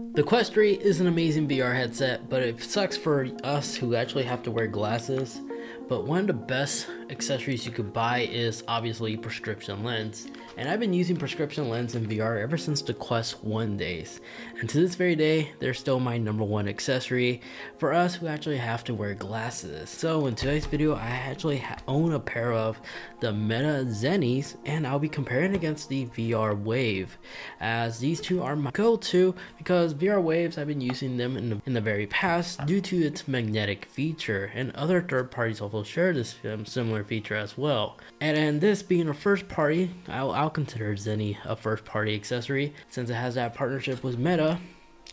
The Quest 3 is an amazing VR headset, but it sucks for us who actually have to wear glasses. But one of the best accessories you could buy is obviously prescription lens. And I've been using prescription lens in VR ever since the Quest 1 days. And to this very day, they're still my #1 accessory for us who actually have to wear glasses. So in today's video, I actually own a pair of the Meta Zennis, and I'll be comparing against the VR Wave, as these two are my go-to because VR Waves, I've been using them in the very past due to its magnetic feature, and other third parties also share this similar feature as well. And this being a first party, I'll consider Zenni a first party accessory since it has that partnership with Meta.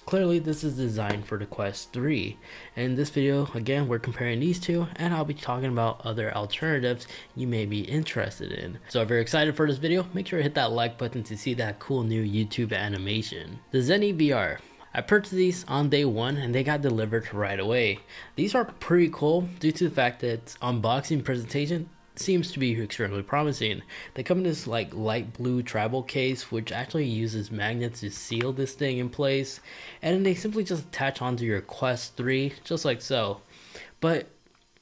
Clearly this is designed for the Quest 3. In this video, again, we're comparing these two, and I'll be talking about other alternatives you may be interested in. So if you're excited for this video, make sure to hit that like button to see that cool new YouTube animation. The Zenni VR. I purchased these on day one and they got delivered right away. These are pretty cool due to the fact that its unboxing presentation seems to be extremely promising. They come in this like light blue travel case, which actually uses magnets to seal this thing in place, and then they simply just attach onto your Quest 3 just like so. But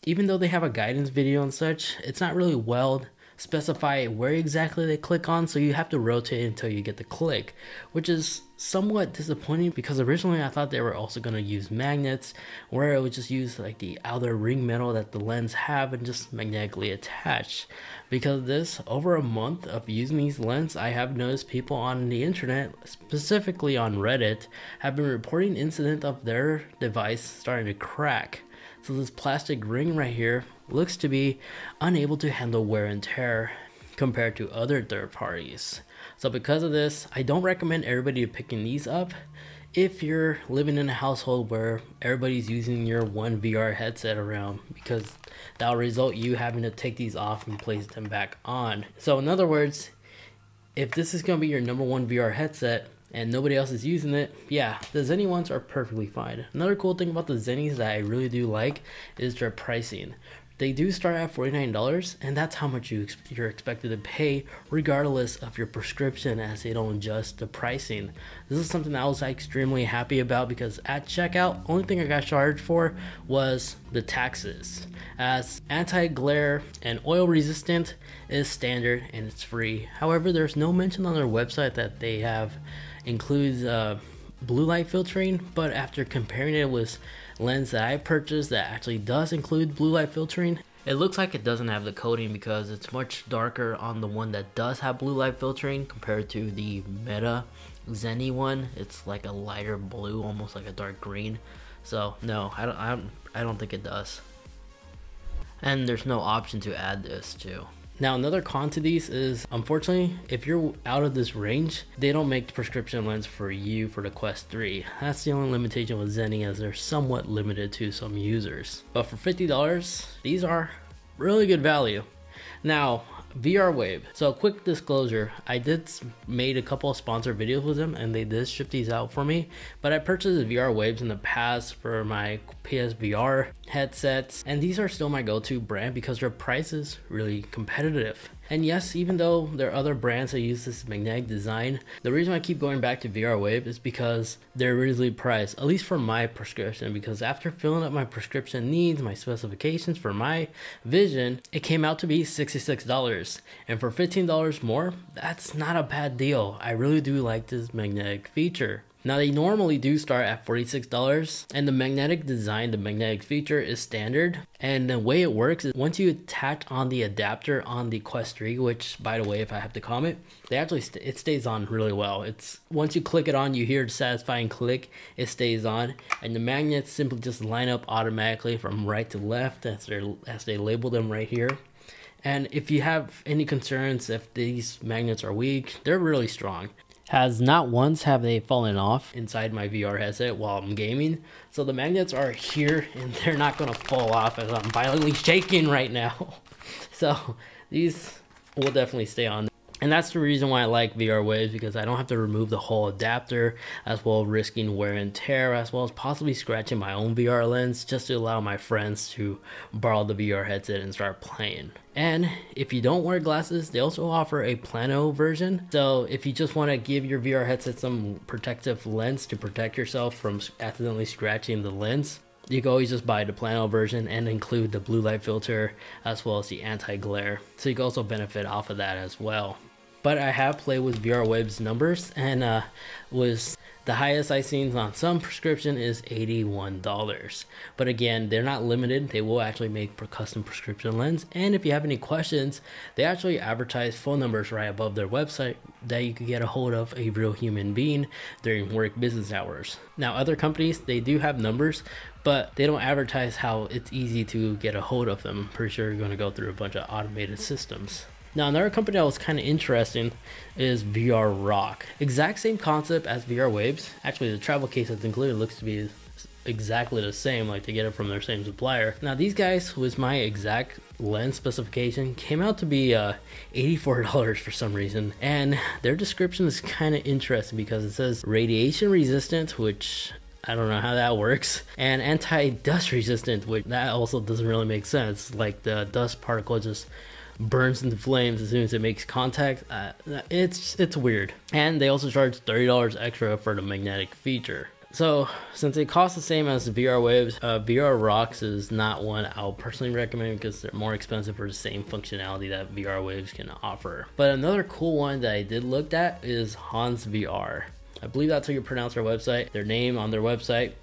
even though they have a guidance video and such, it's not really well specify where exactly they click on, so you have to rotate until you get the click, which is somewhat disappointing because originally I thought they were also going to use magnets where it would just use like the outer ring metal that the lens have and just magnetically attach. Because of this, over a month of using these lenses, I have noticed people on the internet, specifically on Reddit, have been reporting incident of their device starting to crack. So this plastic ring right here looks to be unable to handle wear and tear compared to other third parties. So because of this, I don't recommend everybody picking these up if you're living in a household where everybody's using your one VR headset around, because that'll result you having to take these off and place them back on. So in other words, if this is going to be your #1 VR headset and nobody else is using it, yeah, the Zenni ones are perfectly fine. Another cool thing about the Zennis that I really do like is their pricing. They do start at $49, and that's how much you're expected to pay regardless of your prescription, as they don't adjust the pricing. This is something I was extremely happy about because at checkout, only thing I got charged for was the taxes, as anti-glare and oil resistant is standard and it's free. However, there's no mention on their website that they have includes blue light filtering, but after comparing it with lens that I purchased that actually does include blue light filtering, it looks like it doesn't have the coating because it's much darker on the one that does have blue light filtering compared to the Meta Zenni one. It's like a lighter blue, almost like a dark green. So no, I don't think it does. And there's no option to add this too. Now another con to these is, unfortunately, if you're out of this range, they don't make the prescription lens for you for the Quest 3. That's the only limitation with Zenni, as they're somewhat limited to some users. But for $50, these are really good value. Now, VR Wave. So quick disclosure, I did made a couple of sponsored videos with them and they did ship these out for me, but I purchased VR Waves in the past for my PSVR headsets, and these are still my go-to brand because their price is really competitive. And yes, even though there are other brands that use this magnetic design, the reason I keep going back to VR Wave is because they're reasonably priced, at least for my prescription, because after filling up my prescription needs, my specifications for my vision, it came out to be $66. And for $15 more, that's not a bad deal. I really do like this magnetic feature. Now they normally do start at $46, and the magnetic design, the magnetic feature is standard. And the way it works is once you attach on the adapter on the Quest 3, which by the way, if I have to comment, they actually it stays on really well. It's once you click it on, you hear the satisfying click, it stays on, and the magnets simply just line up automatically from right to left as they label them right here. And if you have any concerns if these magnets are weak, they're really strong. Has not once have they fallen off inside my VR headset while I'm gaming. So the magnets are here and they're not gonna fall off as I'm violently shaking right now. So these will definitely stay on. And that's the reason why I like VR Waves, because I don't have to remove the whole adapter, as well as risking wear and tear, as well as possibly scratching my own VR lens just to allow my friends to borrow the VR headset and start playing. And if you don't wear glasses, they also offer a plano version. So if you just want to give your VR headset some protective lens to protect yourself from accidentally scratching the lens, you can always just buy the plano version and include the blue light filter as well as the anti-glare. So you can also benefit off of that as well. But I have played with VR Waves numbers, and was the highest I've seen on some prescription is $81. But again, they're not limited. They will actually make a custom prescription lens. And if you have any questions, they actually advertise phone numbers right above their website that you can get a hold of a real human being during work business hours. Now, other companies, they do have numbers, but they don't advertise how it's easy to get a hold of them. Pretty sure you're going to go through a bunch of automated systems. Now, another company that was kind of interesting is VR Rock. Exact same concept as VR Waves. Actually, the travel case that's included looks to be exactly the same, like they get it from their same supplier. Now, these guys, with my exact lens specification, came out to be $84 for some reason. And their description is kind of interesting because it says radiation resistant, which I don't know how that works, and anti-dust resistant, which that also doesn't really make sense. Like the dust particle just burns into flames as soon as it makes contact. It's weird. And they also charge $30 extra for the magnetic feature. So since it costs the same as the VR Waves, VR Rocks is not one I'll personally recommend because they're more expensive for the same functionality that VR Waves can offer. But another cool one that I did look at is Hans VR. I believe that's how you pronounce their website, their name on their website.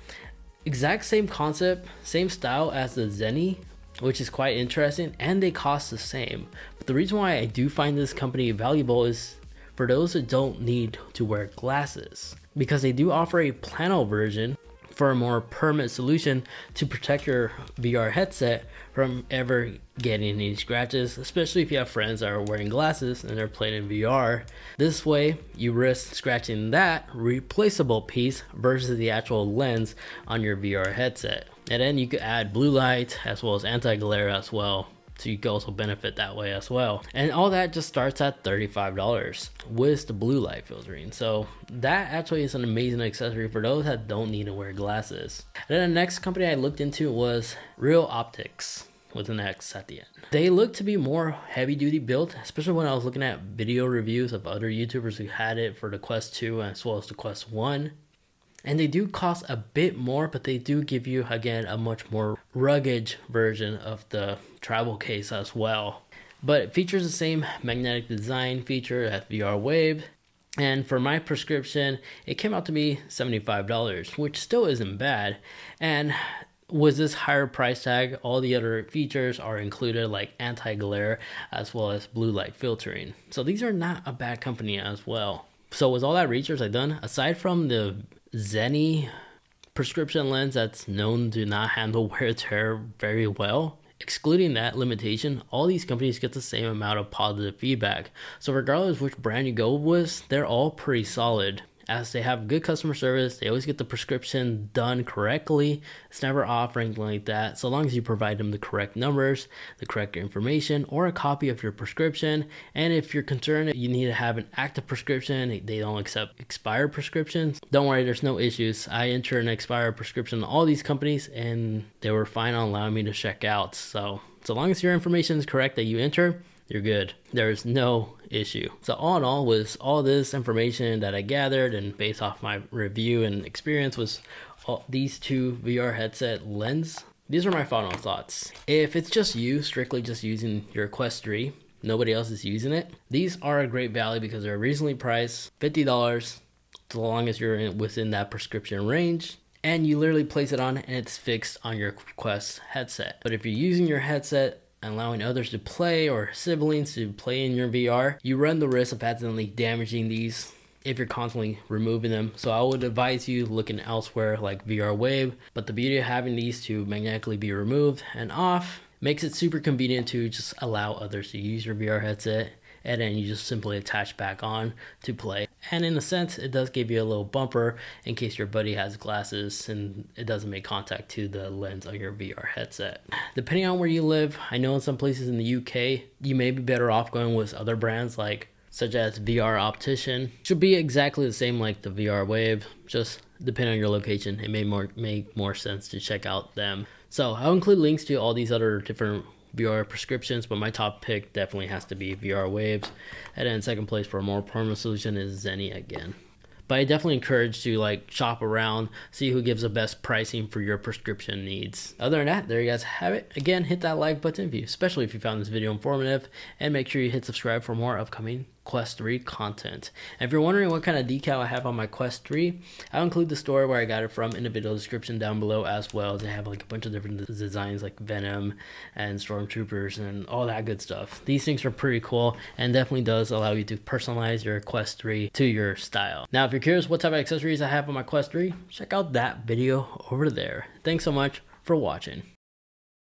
Exact same concept, same style as the Zenni, which is quite interesting, and they cost the same. But the reason why I do find this company valuable is for those that don't need to wear glasses, because they do offer a plano version for a more permanent solution to protect your VR headset from ever getting any scratches, especially if you have friends that are wearing glasses and they're playing in VR. This way, you risk scratching that replaceable piece versus the actual lens on your VR headset. And then you could add blue light as well as anti-glare as well, so you can also benefit that way as well. And all that just starts at $35 with the blue light filtering. So that actually is an amazing accessory for those that don't need to wear glasses. And then the next company I looked into was reloptix with an X at the end. They look to be more heavy duty built, especially when I was looking at video reviews of other YouTubers who had it for the Quest 2 as well as the Quest 1. And they do cost a bit more, but they do give you, again, a much more rugged version of the travel case as well. But it features the same magnetic design feature as VR Wave. And for my prescription, it came out to be $75, which still isn't bad. And with this higher price tag, all the other features are included, like anti-glare as well as blue light filtering. So these are not a bad company as well. So with all that research I've done, aside from the Zenni prescription lens that's known to not handle wear and tear very well, excluding that limitation, all these companies get the same amount of positive feedback. So regardless of which brand you go with, they're all pretty solid, as they have good customer service. They always get the prescription done correctly. It's never off or anything like that, so long as you provide them the correct numbers, the correct information, or a copy of your prescription. And if you're concerned that you need to have an active prescription, they don't accept expired prescriptions, don't worry, there's no issues. I entered an expired prescription in all these companies and they were fine on allowing me to check out. So long as your information is correct that you enter, you're good. There's no issue. So all in all, with all this information that I gathered and based off my review and experience with these two VR headset lens, these are my final thoughts. If it's just you, strictly just using your Quest 3, nobody else is using it, these are a great value because they're reasonably priced, $50, so long as you're within that prescription range. And you literally place it on and it's fixed on your Quest headset. But if you're using your headset and allowing others to play or siblings to play in your VR, you run the risk of accidentally damaging these if you're constantly removing them. So I would advise you looking elsewhere like VR Wave. But the beauty of having these to magnetically be removed and off makes it super convenient to just allow others to use your VR headset, and then you just simply attach back on to play. And in a sense, it does give you a little bumper in case your buddy has glasses and it doesn't make contact to the lens of your VR headset. Depending on where you live, I know in some places in the UK, you may be better off going with other brands like such as VR optician. Should be exactly the same like the VR wave, just depending on your location, it may make more sense to check out them. So I'll include links to all these other different VR prescriptions, but my top pick definitely has to be VR waves. And then second place for a more permanent solution is Zenni again. But I definitely encourage you to like shop around, see who gives the best pricing for your prescription needs. Other than that, there you guys have it. Again, hit that like button especially if you found this video informative, and make sure you hit subscribe for more upcoming Quest 3 content. And if you're wondering what kind of decal I have on my Quest 3, I'll include the store where I got it from in the video description down below, as well as I have like a bunch of different designs like Venom and Stormtroopers and all that good stuff. These things are pretty cool and definitely does allow you to personalize your Quest 3 to your style. Now, if you're curious what type of accessories I have on my Quest 3, check out that video over there. Thanks so much for watching.